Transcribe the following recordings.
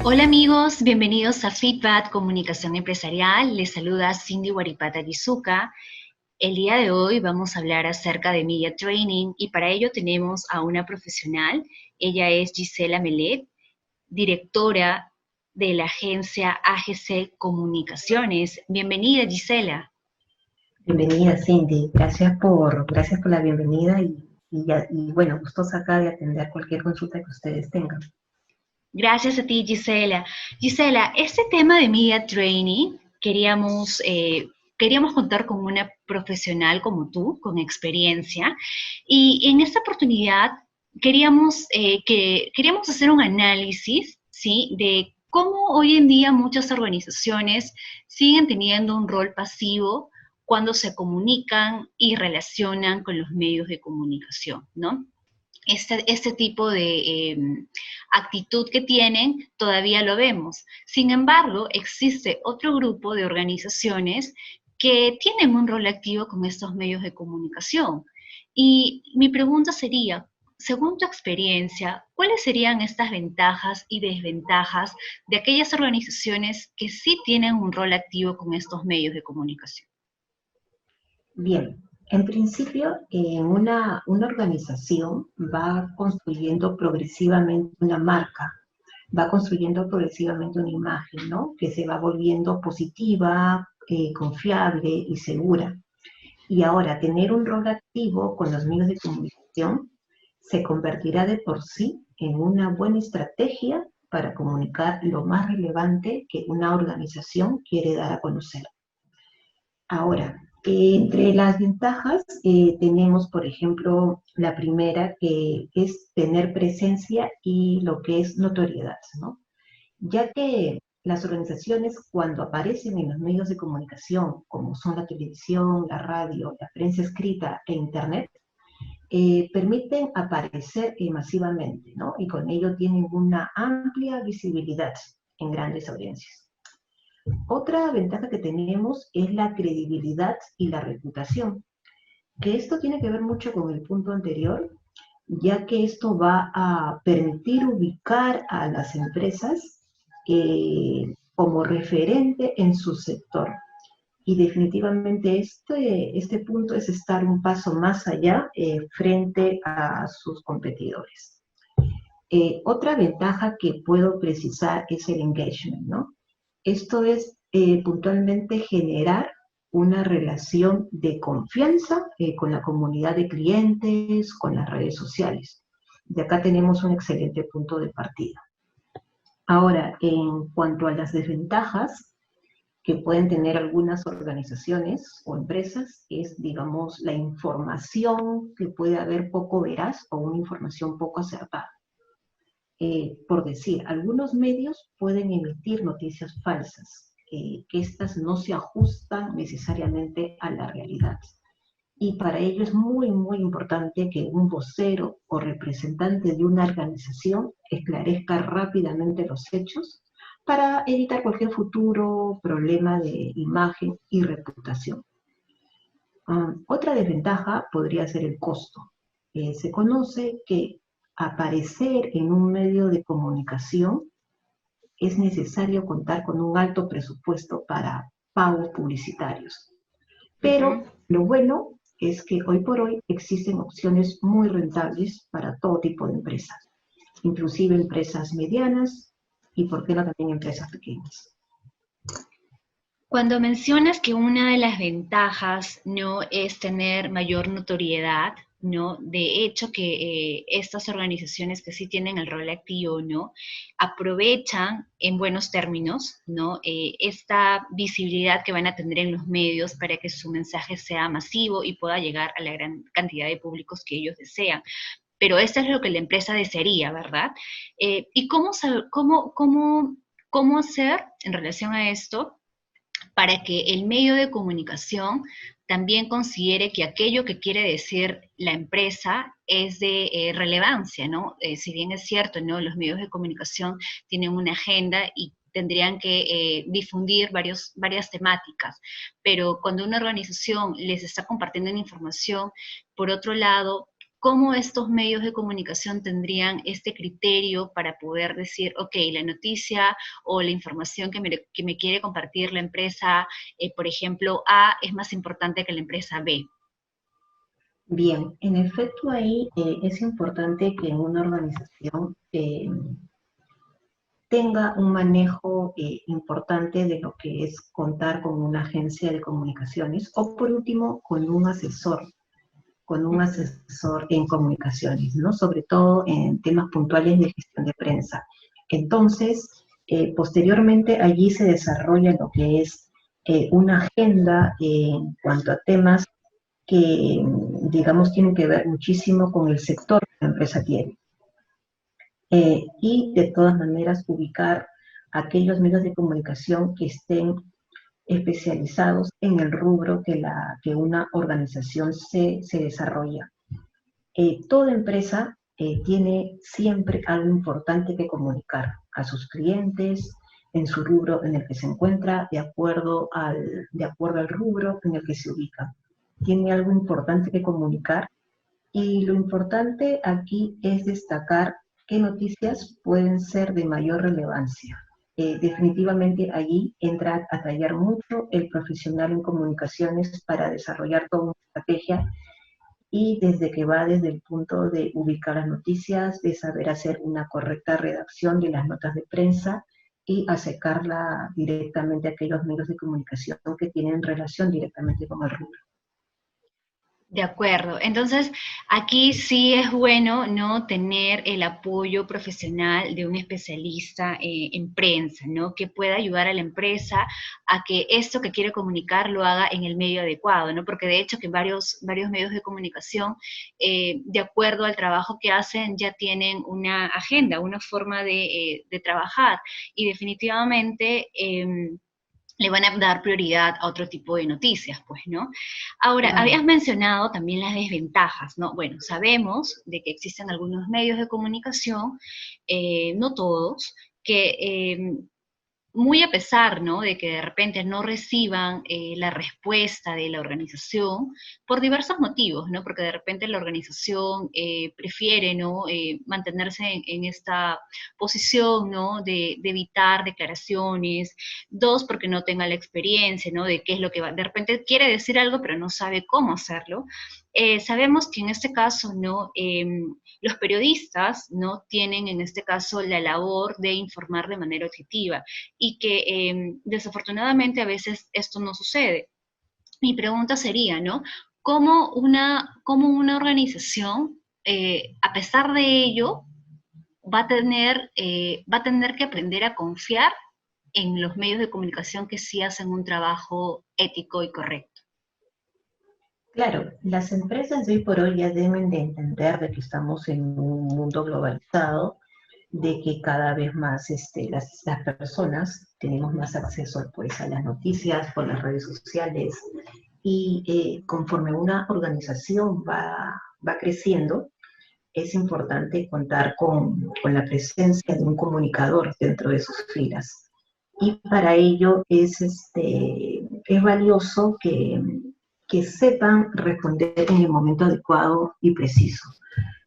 Hola amigos, bienvenidos a Feedback Comunicación Empresarial. Les saluda Cindy Guaripata Gizuka. El día de hoy vamos a hablar acerca de Media Training y para ello tenemos a una profesional. Ella es Gisela Melet, directora de la agencia AGC Comunicaciones. Bienvenida, Gisela. Bienvenida, Cindy. Gracias por la bienvenida y bueno, gustosa acá de atender cualquier consulta que ustedes tengan. Gracias a ti, Gisela. Gisela, este tema de Media Training queríamos contar con una profesional como tú, con experiencia, y en esta oportunidad queríamos hacer un análisis, ¿sí?, de cómo hoy en día muchas organizaciones siguen teniendo un rol pasivo cuando se comunican y relacionan con los medios de comunicación, ¿no? Este tipo de actitud que tienen todavía lo vemos. Sin embargo, existe otro grupo de organizaciones que tienen un rol activo con estos medios de comunicación. Y mi pregunta sería, según tu experiencia, ¿cuáles serían estas ventajas y desventajas de aquellas organizaciones que sí tienen un rol activo con estos medios de comunicación? Bien, en principio, una organización va construyendo progresivamente una marca, va construyendo progresivamente una imagen, ¿no? Que se va volviendo positiva, confiable y segura. Y ahora, tener un rol activo con los medios de comunicación se convertirá de por sí en una buena estrategia para comunicar lo más relevante que una organización quiere dar a conocer. Ahora, entre las ventajas tenemos, por ejemplo, la primera que es tener presencia y lo que es notoriedad, ¿no? Ya que las organizaciones cuando aparecen en los medios de comunicación, como son la televisión, la radio, la prensa escrita e Internet, permiten aparecer masivamente, ¿no? Y con ello tienen una amplia visibilidad en grandes audiencias. Otra ventaja que tenemos es la credibilidad y la reputación, que esto tiene que ver mucho con el punto anterior, ya que esto va a permitir ubicar a las empresas como referente en su sector. Y definitivamente este punto es estar un paso más allá frente a sus competidores. Otra ventaja que puedo precisar es el engagement, ¿no? Esto es puntualmente generar una relación de confianza con la comunidad de clientes, con las redes sociales. De acá tenemos un excelente punto de partida. Ahora, en cuanto a las desventajas que pueden tener algunas organizaciones o empresas, es, digamos, la información que puede haber poco veraz o una información poco acertada. Por decir, algunos medios pueden emitir noticias falsas, que estas no se ajustan necesariamente a la realidad. Y para ello es muy, muy importante que un vocero o representante de una organización esclarezca rápidamente los hechos para evitar cualquier futuro problema de imagen y reputación. Otra desventaja podría ser el costo. Se conoce que aparecer en un medio de comunicación es necesario contar con un alto presupuesto para pagos publicitarios. Pero Ujú. lo bueno es que hoy por hoy existen opciones muy rentables para todo tipo de empresas, inclusive empresas medianas y, por qué no, también empresas pequeñas. Cuando mencionas que una de las ventajas no es tener mayor notoriedad, ¿no? De hecho que estas organizaciones que sí tienen el rol activo, ¿no? Aprovechan en buenos términos, ¿no? Esta visibilidad que van a tener en los medios para que su mensaje sea masivo y pueda llegar a la gran cantidad de públicos que ellos desean. Pero esto es lo que la empresa desearía, ¿verdad? ¿Y cómo hacer en relación a esto para que el medio de comunicación también considere que aquello que quiere decir la empresa es de relevancia, ¿no? Si bien es cierto, ¿no? Los medios de comunicación tienen una agenda y tendrían que difundir varias temáticas, pero cuando una organización les está compartiendo una información, por otro lado, cómo estos medios de comunicación tendrían este criterio para poder decir, ok, la noticia o la información que me quiere compartir la empresa, por ejemplo, A, es más importante que la empresa B. Bien, en efecto ahí es importante que en una organización tenga un manejo importante de lo que es contar con una agencia de comunicaciones o por último con un asesor en comunicaciones, ¿no? Sobre todo en temas puntuales de gestión de prensa. Entonces, posteriormente allí se desarrolla lo que es una agenda en cuanto a temas que, digamos, tienen que ver muchísimo con el sector que la empresa tiene. Y de todas maneras ubicar aquellos medios de comunicación que estén especializados en el rubro que una organización se desarrolla. Toda empresa tiene siempre algo importante que comunicar a sus clientes, en su rubro en el que se encuentra, de acuerdo al rubro en el que se ubica. Tiene algo importante que comunicar y lo importante aquí es destacar qué noticias pueden ser de mayor relevancia. Definitivamente allí entra a tallar mucho el profesional en comunicaciones para desarrollar toda una estrategia y desde que va desde el punto de ubicar las noticias, de saber hacer una correcta redacción de las notas de prensa y acercarla directamente a aquellos medios de comunicación que tienen relación directamente con el rubro. De acuerdo. Entonces, aquí sí es bueno, ¿no?, tener el apoyo profesional de un especialista en prensa, ¿no?, que pueda ayudar a la empresa a que esto que quiere comunicar lo haga en el medio adecuado, ¿no? Porque de hecho que varios medios de comunicación, de acuerdo al trabajo que hacen, ya tienen una agenda, una forma de trabajar. Y definitivamente le van a dar prioridad a otro tipo de noticias, pues, ¿no? Ahora, Claro. habías mencionado también las desventajas, ¿no? Bueno, sabemos de que existen algunos medios de comunicación, no todos, que muy a pesar, ¿no?, de que de repente no reciban la respuesta de la organización por diversos motivos, ¿no? Porque de repente la organización prefiere, ¿no?, mantenerse en esta posición, ¿no?, de evitar declaraciones. Dos, porque no tenga la experiencia, ¿no?, de qué es lo que va. De repente quiere decir algo, pero no sabe cómo hacerlo. Sabemos que en este caso, ¿no?, los periodistas, ¿no?, tienen en este caso la labor de informar de manera objetiva y que desafortunadamente a veces esto no sucede. Mi pregunta sería, ¿no? Cómo una organización, a pesar de ello, va a tener que aprender a confiar en los medios de comunicación que sí hacen un trabajo ético y correcto? Claro, las empresas de hoy por hoy ya deben de entender de que estamos en un mundo globalizado, de que cada vez más las personas tenemos más acceso pues, a las noticias por las redes sociales y conforme una organización va creciendo, es importante contar con la presencia de un comunicador dentro de sus filas. Y para ello es valioso que sepan responder en el momento adecuado y preciso.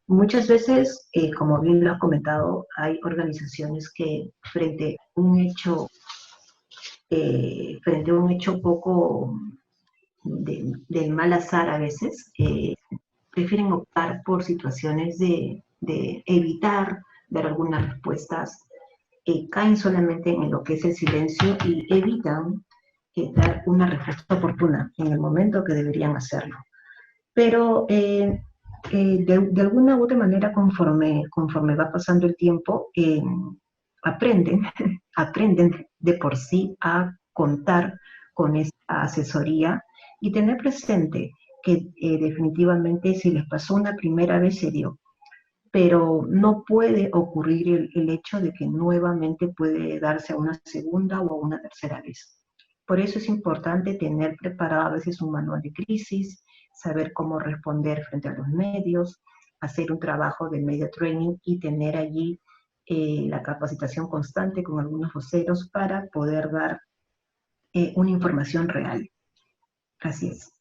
Muchas veces, como bien lo has comentado, hay organizaciones que frente a un hecho poco del mal azar a veces, prefieren optar por situaciones de evitar dar algunas respuestas, caen solamente en lo que es el silencio y evitan dar una respuesta oportuna en el momento que deberían hacerlo. Pero de alguna u otra manera, conforme va pasando el tiempo, aprenden, aprenden de por sí a contar con esta asesoría y tener presente que definitivamente si les pasó una primera vez se dio, pero no puede ocurrir el hecho de que nuevamente puede darse a una segunda o a una tercera vez. Por eso es importante tener preparado a veces un manual de crisis, saber cómo responder frente a los medios, hacer un trabajo de media training y tener allí la capacitación constante con algunos voceros para poder dar una información real. Así es.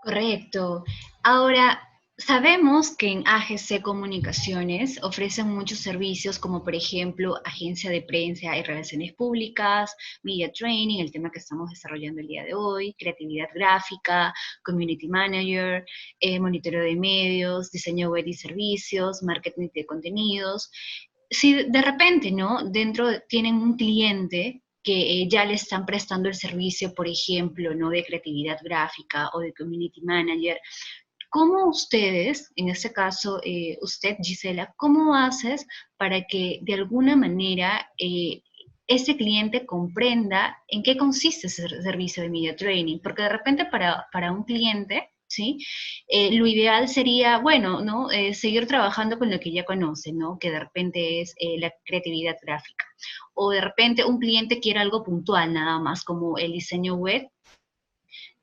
Correcto. Ahora, Sabemos que en AGC Comunicaciones ofrecen muchos servicios como por ejemplo agencia de prensa y relaciones públicas, media training, el tema que estamos desarrollando el día de hoy, creatividad gráfica, community manager, monitoreo de medios, diseño web y servicios, marketing de contenidos. Si de repente, ¿no? Tienen un cliente que ya le están prestando el servicio, por ejemplo, ¿no? De creatividad gráfica o de community manager. ¿Cómo ustedes, en este caso, usted, Gisela, cómo haces para que de alguna manera ese cliente comprenda en qué consiste ese servicio de media training? Porque de repente para un cliente, ¿sí? Lo ideal sería, bueno, ¿no? Seguir trabajando con lo que ya conoce, ¿no? Que de repente es la creatividad gráfica. O de repente un cliente quiere algo puntual, nada más, como el diseño web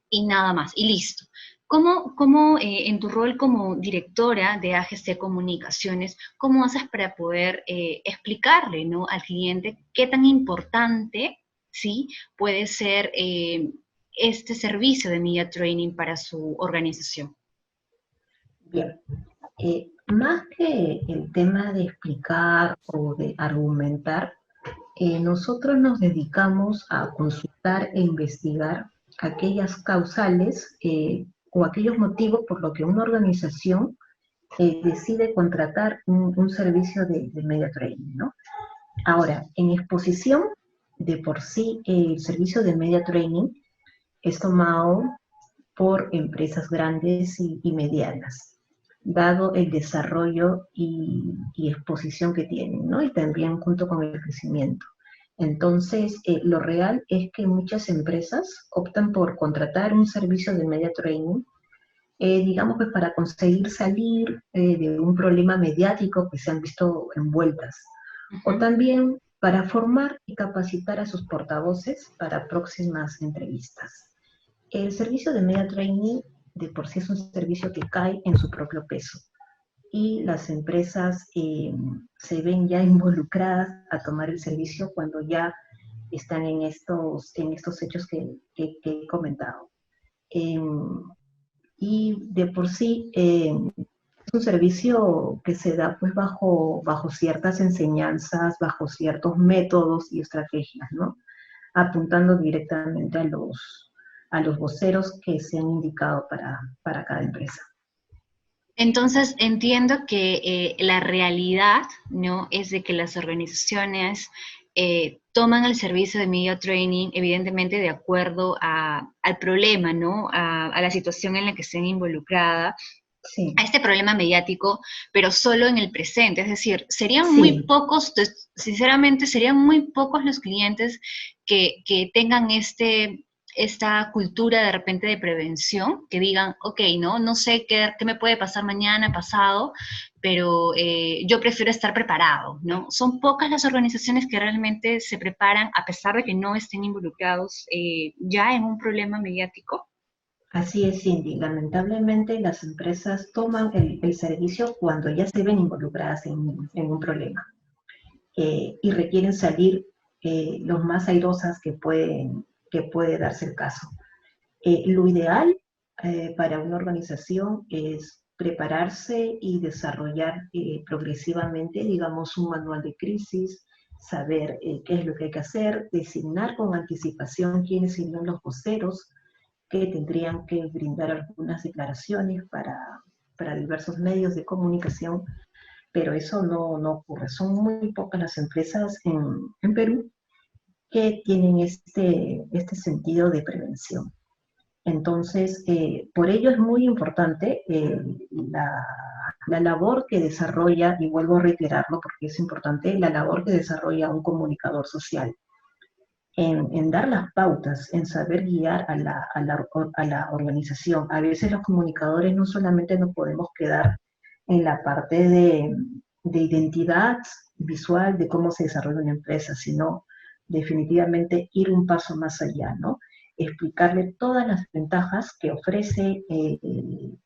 y nada más, y listo. ¿Cómo en tu rol como directora de AGC Comunicaciones, cómo haces para poder explicarle, ¿no? Al cliente qué tan importante, ¿sí? Puede ser este servicio de media training para su organización? Bien, más que el tema de explicar o de argumentar, nosotros nos dedicamos a consultar e investigar aquellas causales o aquellos motivos por los que una organización decide contratar un servicio de media training, ¿no? Ahora, en exposición, de por sí, el servicio de media training es tomado por empresas grandes y medianas, dado el desarrollo y exposición que tienen, ¿no? Y también junto con el crecimiento. Entonces, lo real es que muchas empresas optan por contratar un servicio de media training, digamos que para conseguir salir de un problema mediático que se han visto envueltas, o Ujú. también para formar y capacitar a sus portavoces para próximas entrevistas. El servicio de media training de por sí es un servicio que cae en su propio peso y las empresas se ven ya involucradas a tomar el servicio cuando ya están en estos hechos que he comentado. Eh, y de por sí es un servicio que se da pues bajo ciertas enseñanzas, bajo ciertos métodos y estrategias, ¿no? Apuntando directamente a los voceros que se han indicado para cada empresa. Entonces entiendo que la realidad, ¿no? Es de que las organizaciones toman el servicio de media training, evidentemente de acuerdo al problema, ¿no? A la situación en la que estén involucrada, a Sí, este problema mediático, pero solo en el presente. Es decir, serían muy sí, pocos, sinceramente, serían muy pocos los clientes que tengan esta cultura de repente de prevención, que digan, ok, no sé qué me puede pasar mañana, pasado, pero yo prefiero estar preparado, ¿no? Son pocas las organizaciones que realmente se preparan a pesar de que no estén involucrados ya en un problema mediático. así es, Cindy. Lamentablemente las empresas toman el servicio cuando ya se ven involucradas en un problema y requieren salir los más airosas que puede darse el caso. Lo ideal para una organización es prepararse y desarrollar progresivamente, digamos, un manual de crisis, saber qué es lo que hay que hacer, designar con anticipación quiénes serían los voceros que tendrían que brindar algunas declaraciones para diversos medios de comunicación, pero eso no ocurre. Son muy pocas las empresas en Perú que tienen este sentido de prevención. Entonces, por ello es muy importante la labor que desarrolla, y vuelvo a reiterarlo porque es importante, la labor que desarrolla un comunicador social en dar las pautas, en saber guiar a la organización. A veces los comunicadores no solamente nos podemos quedar en la parte de identidad visual de cómo se desarrolla una empresa, sino definitivamente ir un paso más allá, ¿no? Explicarle todas las ventajas que ofrece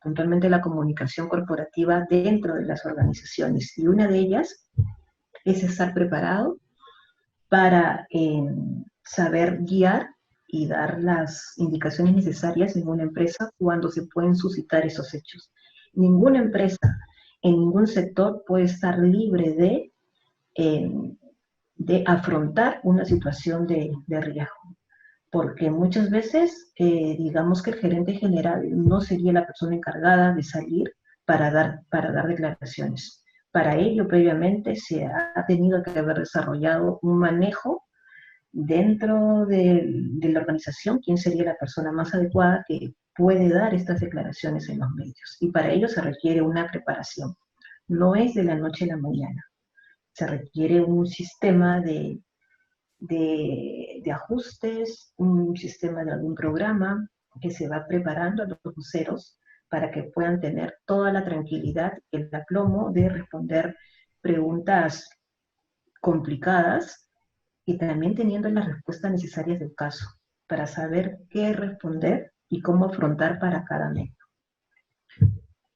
puntualmente la comunicación corporativa dentro de las organizaciones. Y una de ellas es estar preparado para saber guiar y dar las indicaciones necesarias en una empresa cuando se pueden suscitar esos hechos. Ninguna empresa en ningún sector puede estar libre eh, de afrontar una situación de riesgo, porque muchas veces, digamos que el gerente general no sería la persona encargada de salir para dar declaraciones. Para ello, previamente, se ha tenido que haber desarrollado un manejo dentro de la organización, quién sería la persona más adecuada que puede dar estas declaraciones en los medios. Y para ello se requiere una preparación. No es de la noche a la mañana. Se requiere un sistema de ajustes, un sistema de algún programa que se va preparando a los voceros para que puedan tener toda la tranquilidad y el aplomo de responder preguntas complicadas y también teniendo las respuestas necesarias del caso para saber qué responder y cómo afrontar para cada medio.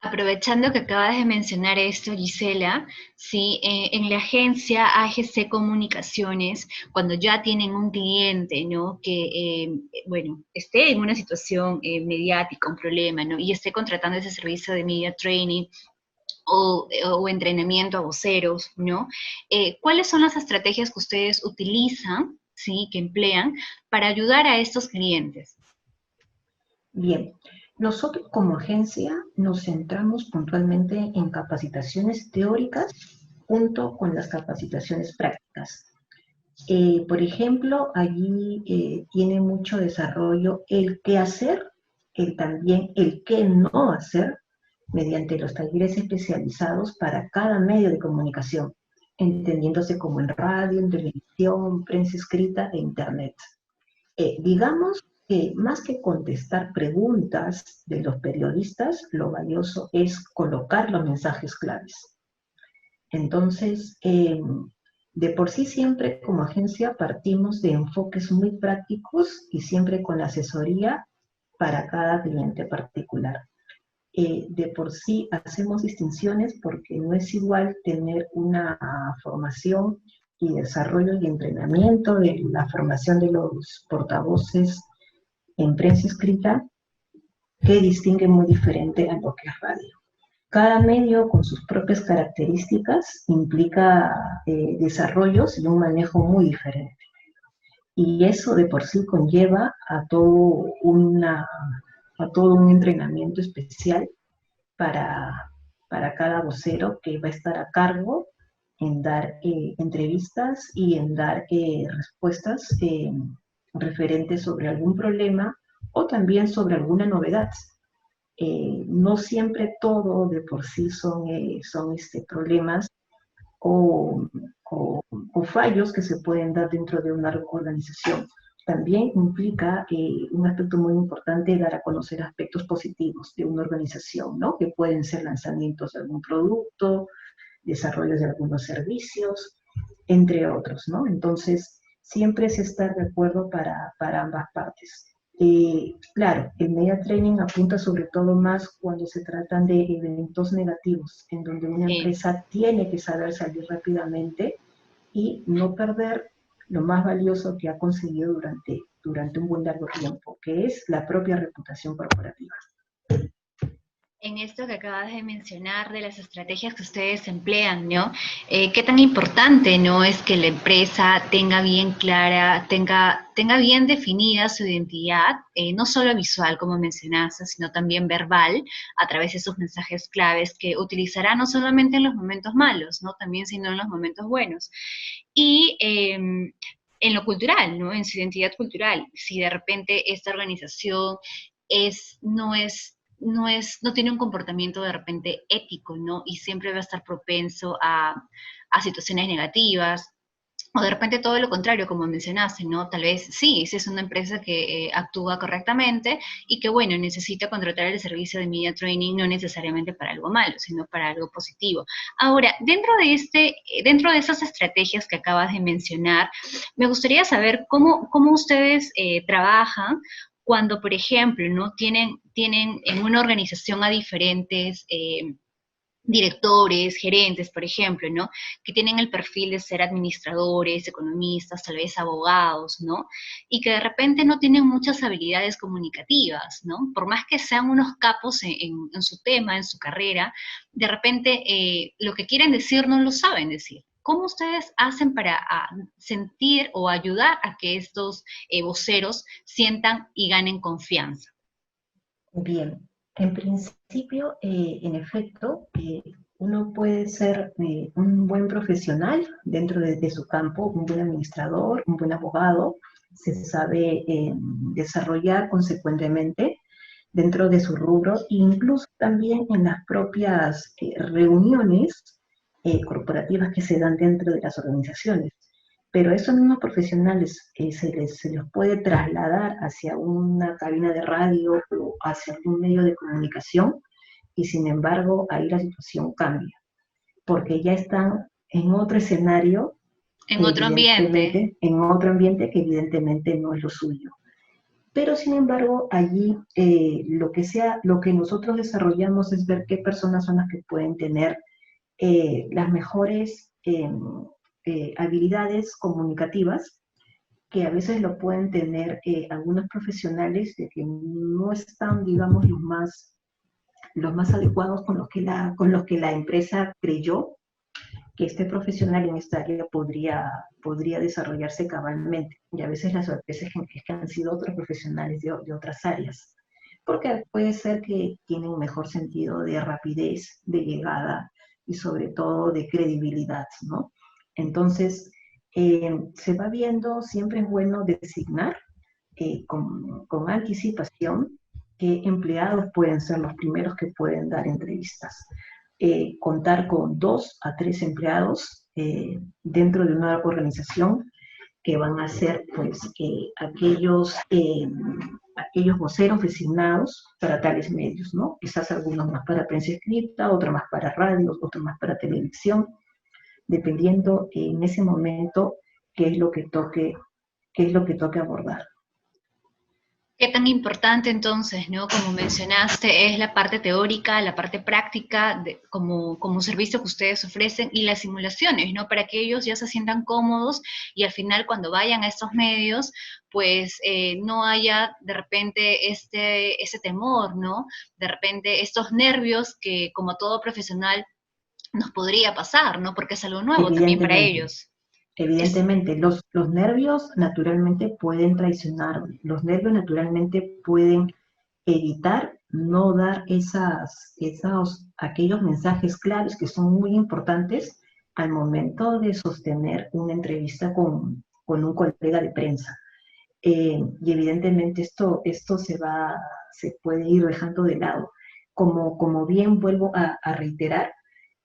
Aprovechando que acabas de mencionar esto, Gisela, sí, en la agencia AGC Comunicaciones, cuando ya tienen un cliente, ¿no? Que, bueno, esté en una situación mediática, un problema, ¿no? Y esté contratando ese servicio de media training o entrenamiento a voceros, ¿no? ¿Cuáles son las estrategias que ustedes utilizan, sí, que emplean para ayudar a estos clientes? Bien, nosotros como agencia nos centramos puntualmente en capacitaciones teóricas junto con las capacitaciones prácticas. Por ejemplo, allí tiene mucho desarrollo el qué hacer, también el qué no hacer, mediante los talleres especializados para cada medio de comunicación, entendiéndose como en radio, en televisión, prensa escrita e internet. Digamos que más que contestar preguntas de los periodistas, lo valioso es colocar los mensajes claves. Entonces, de por sí siempre como agencia partimos de enfoques muy prácticos y siempre con asesoría para cada cliente particular. De por sí hacemos distinciones porque no es igual tener una formación y desarrollo y entrenamiento de la formación de los portavoces en prensa escrita que distingue muy diferente a lo que es radio. Cada medio con sus propias características implica desarrollos y un manejo muy diferente. Y eso de por sí conlleva a todo un entrenamiento especial para, para cada vocero que va a estar a cargo en dar entrevistas y en dar respuestas referentes sobre algún problema o también sobre alguna novedad. No siempre todo de por sí son problemas o, o fallos que se pueden dar dentro de una organización. También implica un aspecto muy importante dar a conocer aspectos positivos de una organización, ¿no? Que pueden ser lanzamientos de algún producto, desarrollos de algunos servicios, entre otros, ¿no? Entonces, siempre es estar de acuerdo para ambas partes. Claro, el media training apunta sobre todo más cuando se tratan de eventos negativos, en donde una empresa tiene que saber salir rápidamente y no perder lo más valioso que ha conseguido durante un buen largo tiempo, que es la propia reputación corporativa. En esto que acabas de mencionar de las estrategias que ustedes emplean, ¿no? ¿Qué tan importante, no, es que la empresa tenga bien clara, tenga bien definida su identidad, no solo visual, como mencionaste, sino también verbal, a través de sus mensajes claves que utilizará no solamente en los momentos malos, ¿no? También, sino en los momentos buenos. Y en lo cultural, ¿no? En su identidad cultural. Si de repente esta organización no tiene un comportamiento de repente ético, ¿no? Y siempre va a estar propenso a situaciones negativas, o de repente todo lo contrario, como mencionaste, ¿no? Tal vez sí, si es una empresa que actúa correctamente y que, bueno, necesita contratar el servicio de media training no necesariamente para algo malo, sino para algo positivo. Ahora, dentro de esas estrategias que acabas de mencionar, me gustaría saber cómo ustedes trabajan cuando, por ejemplo, ¿no? Tienen en una organización a diferentes directores, gerentes, por ejemplo, ¿no? Que tienen el perfil de ser administradores, economistas, tal vez abogados, ¿no? Y que de repente no tienen muchas habilidades comunicativas, ¿no? Por más que sean unos capos en su tema, en su carrera, de repente lo que quieren decir no lo saben decir. ¿Cómo ustedes hacen para sentir o ayudar a que estos voceros sientan y ganen confianza? Bien, en principio, en efecto, uno puede ser un buen profesional dentro de su campo, un buen administrador, un buen abogado, se sabe desarrollar consecuentemente dentro de su rubro, e incluso también en las propias reuniones corporativas que se dan dentro de las organizaciones. Pero esos mismos profesionales se los puede trasladar hacia una cabina de radio o hacia algún medio de comunicación y sin embargo ahí la situación cambia, porque ya están en otro escenario En que otro ambiente. evidentemente, en otro ambiente que evidentemente no es lo suyo. Pero sin embargo, allí lo que nosotros desarrollamos es ver qué personas son las que pueden tener las mejores habilidades comunicativas, que a veces lo pueden tener algunos profesionales de que no están, digamos, los más adecuados con los que la empresa creyó que este profesional en esta área podría desarrollarse cabalmente. Y a veces las sorpresas es que han sido otros profesionales de otras áreas. Porque puede ser que tienen un mejor sentido de rapidez, de llegada y sobre todo de credibilidad, ¿no? Entonces, se va viendo, siempre es bueno designar con anticipación qué empleados pueden ser los primeros que pueden dar entrevistas. Contar con 2 a 3 empleados dentro de una organización que van a ser pues aquellos voceros designados para tales medios, ¿no? Quizás algunos más para prensa escrita, otros más para radios, otros más para televisión, dependiendo en ese momento qué es lo que qué es lo que toque abordar. ¿Qué tan importante entonces, ¿no? Como mencionaste, es la parte teórica, la parte práctica, como servicio que ustedes ofrecen y las simulaciones, ¿no? Para que ellos ya se sientan cómodos y al final cuando vayan a estos medios, pues no haya de repente ese temor, ¿no? De repente estos nervios que como todo profesional nos podría pasar, ¿no? Porque es algo nuevo también para Evidentemente, ellos. Es, evidentemente, los nervios naturalmente pueden traicionar, los nervios naturalmente pueden evitar no dar aquellos mensajes claros que son muy importantes al momento de sostener una entrevista con un colega de prensa. Y evidentemente esto se puede ir dejando de lado. Como bien vuelvo a reiterar,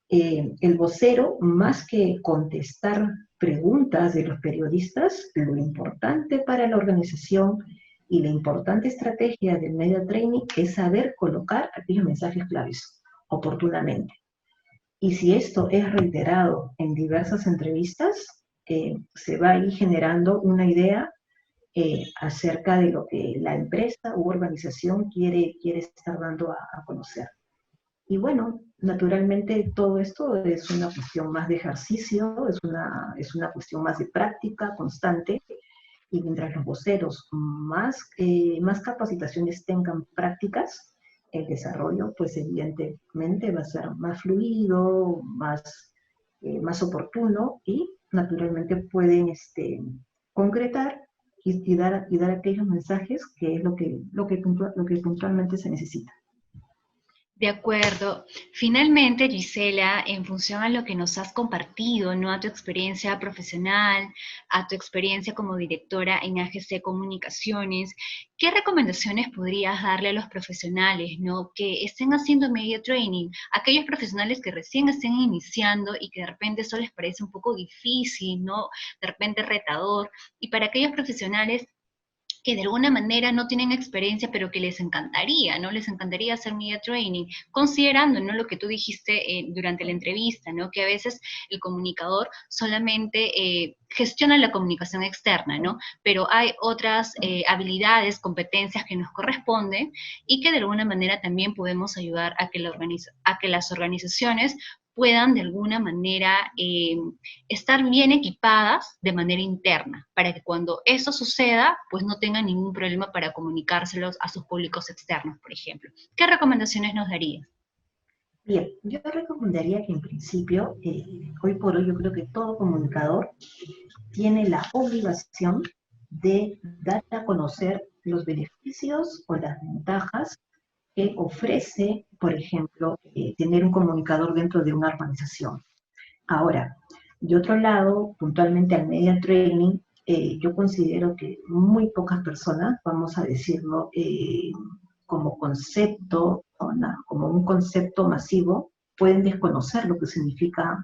el vocero, más que contestar preguntas de los periodistas, lo importante para la organización y la importante estrategia del media training es saber colocar aquellos mensajes claves oportunamente. Y si esto es reiterado en diversas entrevistas, se va a ir generando una idea acerca de lo que la empresa u organización quiere estar dando a conocer. Y bueno, naturalmente todo esto es una cuestión más de ejercicio, es una cuestión más de práctica constante, y mientras los voceros más capacitaciones tengan prácticas, el desarrollo pues evidentemente va a ser más fluido, más oportuno y naturalmente pueden concretar y dar aquellos mensajes que es lo que puntualmente se necesita. de acuerdo. Finalmente, Gisela, en función a lo que nos has compartido, ¿no? A tu experiencia profesional, a tu experiencia como directora en AGC Comunicaciones, ¿qué recomendaciones podrías darle a los profesionales, ¿no? Que estén haciendo media training, aquellos profesionales que recién estén iniciando y que de repente eso les parece un poco difícil, ¿no? De repente retador, y para aquellos profesionales que de alguna manera no tienen experiencia, pero que les encantaría, ¿no? Les encantaría hacer media training, considerando, ¿no? Lo que tú dijiste durante la entrevista, ¿no? Que a veces el comunicador solamente gestiona la comunicación externa, ¿no? Pero hay otras habilidades, competencias que nos corresponden y que de alguna manera también podemos ayudar a que, a que las organizaciones puedan de alguna manera estar bien equipadas de manera interna, para que cuando eso suceda, pues no tengan ningún problema para comunicárselos a sus públicos externos, por ejemplo. ¿Qué recomendaciones nos darías? Bien, yo recomendaría que en principio, hoy por hoy yo creo que todo comunicador tiene la obligación de dar a conocer los beneficios o las ventajas que ofrece, por ejemplo, tener un comunicador dentro de una organización. Ahora, de otro lado, puntualmente al media training, yo considero que muy pocas personas, vamos a decirlo, como concepto, como un concepto masivo, pueden desconocer lo que significa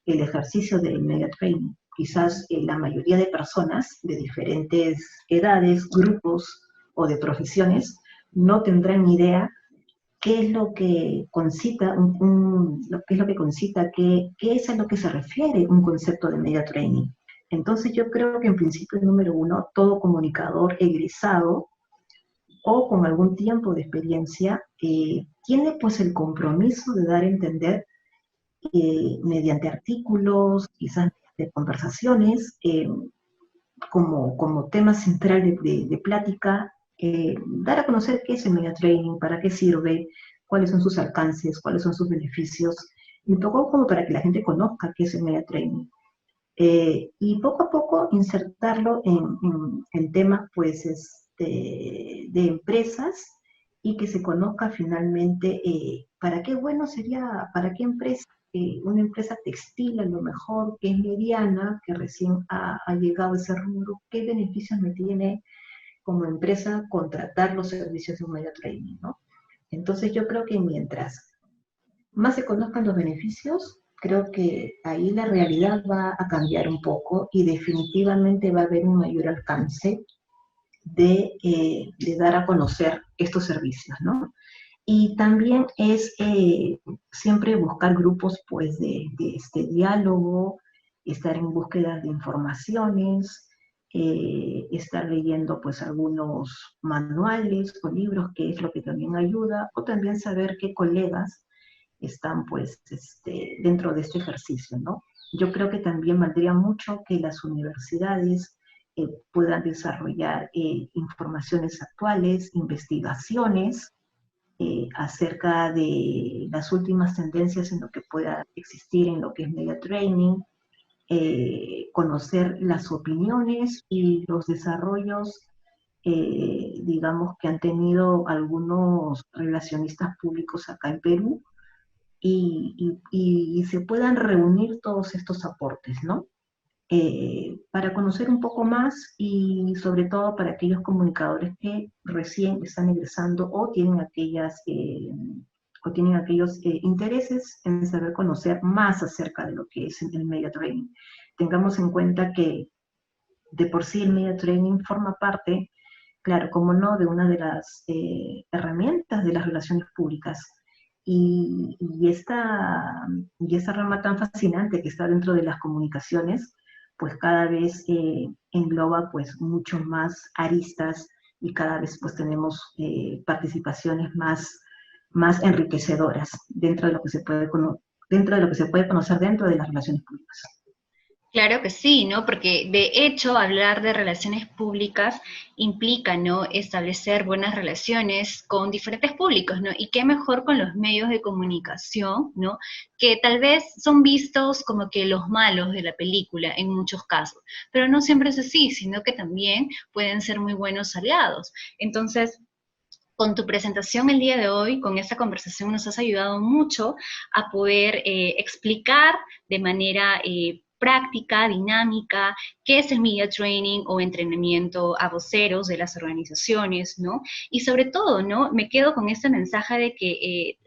el ejercicio del media training. Quizás la mayoría de personas de diferentes edades, grupos o de profesiones no tendrán ni idea qué es lo que concita, qué es lo que concita, qué es a lo que se refiere un concepto de media training. Entonces yo creo que en principio número uno, todo comunicador egresado o con algún tiempo de experiencia tiene pues el compromiso de dar a entender mediante artículos, quizás de conversaciones, como tema central de plática, dar a conocer qué es el media training, para qué sirve, cuáles son sus alcances, cuáles son sus beneficios, y un poco como para que la gente conozca qué es el media training. Y poco a poco insertarlo en temas pues, de empresas y que se conozca finalmente para qué bueno sería, para qué empresa, una empresa textil a lo mejor, que es mediana, que recién ha llegado a ese rubro, qué beneficios me tiene como empresa contratar los servicios de un media training, ¿no? Entonces yo creo que mientras más se conozcan los beneficios, creo que ahí la realidad va a cambiar un poco y definitivamente va a haber un mayor alcance de dar a conocer estos servicios, ¿no? Y también es siempre buscar grupos pues, de este diálogo, estar en búsqueda de informaciones, estar leyendo pues algunos manuales o libros, que es lo que también ayuda, o también saber qué colegas están pues dentro de este ejercicio, ¿no? Yo creo que también valdría mucho que las universidades puedan desarrollar informaciones actuales, investigaciones acerca de las últimas tendencias en lo que pueda existir en lo que es media training, conocer las opiniones y los desarrollos, digamos, que han tenido algunos relacionistas públicos acá en Perú, y se puedan reunir todos estos aportes, ¿no? Para conocer un poco más y sobre todo para aquellos comunicadores que recién están egresando o tienen aquellos intereses en saber conocer más acerca de lo que es el media training. Tengamos en cuenta que de por sí el media training forma parte, claro, como no, de una de las herramientas de las relaciones públicas. Y esta rama tan fascinante que está dentro de las comunicaciones, pues cada vez engloba pues mucho más aristas y cada vez pues tenemos participaciones más enriquecedoras dentro de lo que se puede dentro de lo que se puede conocer dentro de las relaciones públicas. Claro que sí, ¿no? Porque de hecho hablar de relaciones públicas implica, ¿no? Establecer buenas relaciones con diferentes públicos, ¿no? Y qué mejor con los medios de comunicación, ¿no? Que tal vez son vistos como que los malos de la película en muchos casos, pero no siempre es así, sino que también pueden ser muy buenos aliados. Entonces, con tu presentación el día de hoy, con esta conversación, nos has ayudado mucho a poder explicar de manera práctica, dinámica, qué es el media training o entrenamiento a voceros de las organizaciones, ¿no? Y sobre todo, ¿no? Me quedo con este mensaje de que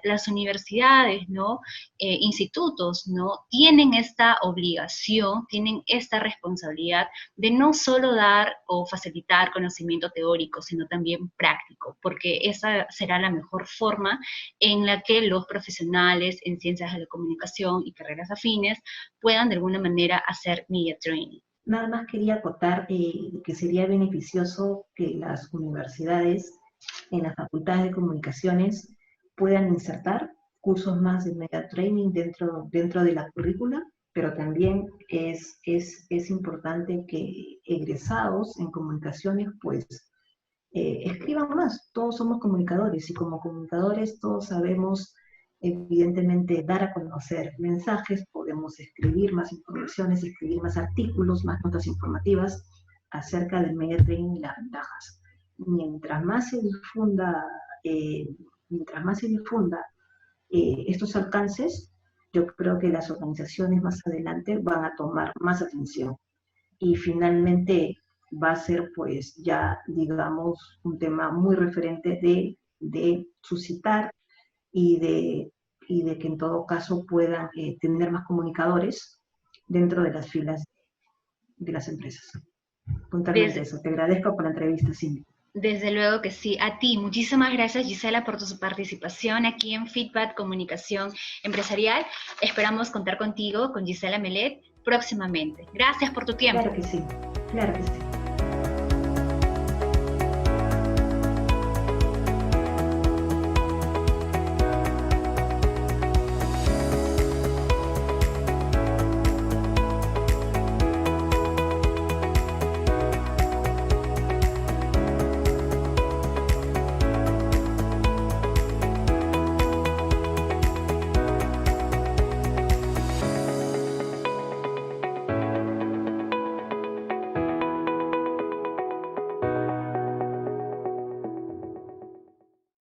las universidades, ¿no? Institutos, ¿no? Tienen esta obligación, tienen esta responsabilidad de no solo dar o facilitar conocimiento teórico, sino también práctico, porque esa será la mejor forma en la que los profesionales en ciencias de la comunicación y carreras afines puedan de alguna manera hacer media training. Nada más quería acotar que sería beneficioso que las universidades en las facultades de comunicaciones puedan insertar cursos más de media training dentro de la currícula, pero también es importante que egresados en comunicaciones pues escriban más. Todos somos comunicadores y como comunicadores todos sabemos evidentemente dar a conocer mensajes, podemos escribir más informaciones, escribir más artículos, más notas informativas acerca del media training y las ventajas. Mientras más se difunda, eh, mientras más se difunda estos alcances, yo creo que las organizaciones más adelante van a tomar más atención. Y finalmente va a ser pues ya, digamos, un tema muy referente de suscitar y de que en todo caso puedan tener más comunicadores dentro de las filas de las empresas. Puntualmente Desde, eso. Te agradezco por la entrevista, Cindy. desde luego que sí. A ti, muchísimas gracias Gisela por tu participación aquí en Feedback Comunicación Empresarial. Esperamos contar contigo, con Gisela Melet, próximamente. Gracias por tu tiempo. Claro que sí, claro que sí.